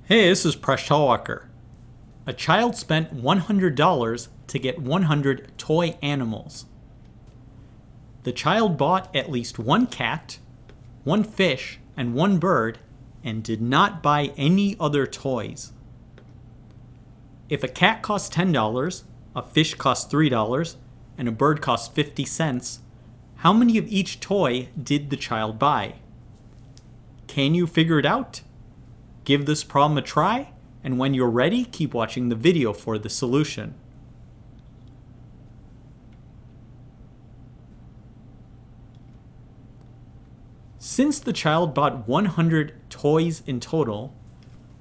Hey, this is Presh Talwalkar. A child spent $100 to get 100 toy animals. The child bought at least one cat, one fish, and one bird, and did not buy any other toys. If a cat costs $10, a fish costs $3, and a bird costs 50 cents, how many of each toy did the child buy? Can you figure it out? Give this problem a try, and when you're ready, keep watching the video for the solution. Since the child bought 100 toys in total,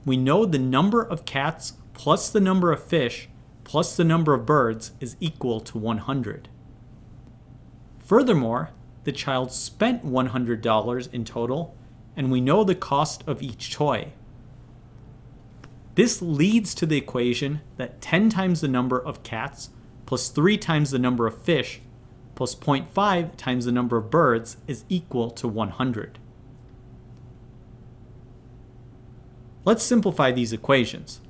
we know the number of cats plus the number of fish plus the number of birds is equal to 100. Furthermore, the child spent $100 in total, and we know the cost of each toy. This leads to the equation that 10 times the number of cats plus 3 times the number of fish plus 0.5 times the number of birds is equal to 100. Let's simplify these equations.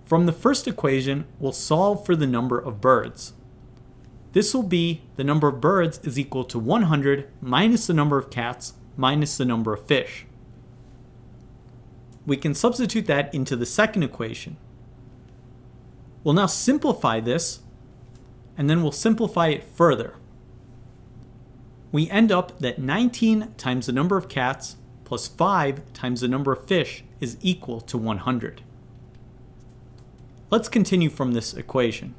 From the first equation, we'll solve for the number of birds. This will be the number of birds is equal to 100 minus the number of cats minus the number of fish. We can substitute that into the second equation. We'll now simplify this, and then we'll simplify it further. We end up that 19 times the number of cats plus 5 times the number of fish is equal to 100. Let's continue from this equation.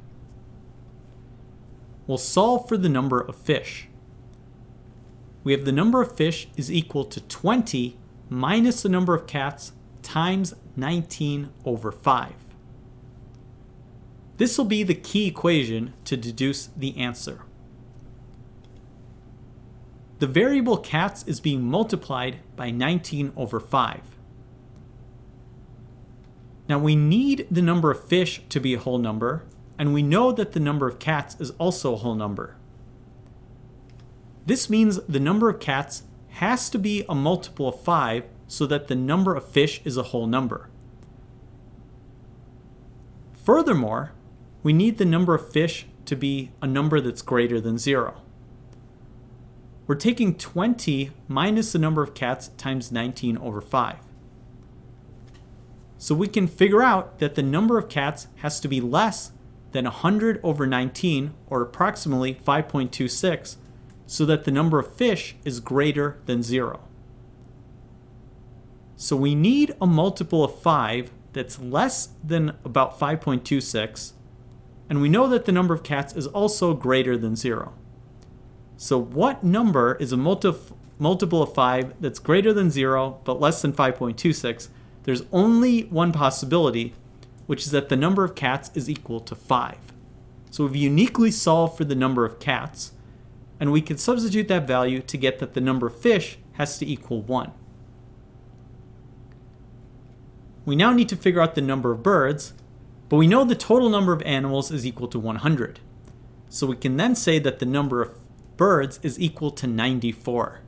We'll solve for the number of fish. We have the number of fish is equal to 20 minus the number of cats times 19 over 5. This will be the key equation to deduce the answer. The variable cats is being multiplied by 19 over 5. Now we need the number of fish to be a whole number, and we know that the number of cats is also a whole number. This means the number of cats has to be a multiple of 5 so that the number of fish is a whole number. Furthermore, we need the number of fish to be a number that's greater than 0. We're taking 20 minus the number of cats times 19 over 5. So we can figure out that the number of cats has to be less than 100 over 19, or approximately 5.26, so that the number of fish is greater than 0. So we need a multiple of 5 that's less than about 5.26, and we know that the number of cats is also greater than 0. So what number is a multiple of 5 that's greater than 0 but less than 5.26? There's only one possibility, which is that the number of cats is equal to 5. So we've uniquely solved for the number of cats, and we can substitute that value to get that the number of fish has to equal 1. We now need to figure out the number of birds, but we know the total number of animals is equal to 100. So we can then say that the number of birds is equal to 94.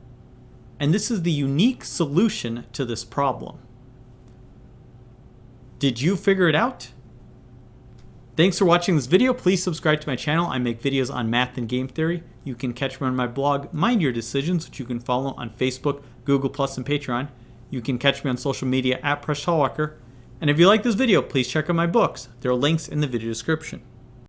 And this is the unique solution to this problem. Did you figure it out? Thanks for watching this video. Please subscribe to my channel. I make videos on math and game theory. You can catch me on my blog, Mind Your Decisions, which you can follow on Facebook, Google+, and Patreon. You can catch me on social media at Presh Talwalkar. And if you like this video, please check out my books. There are links in the video description.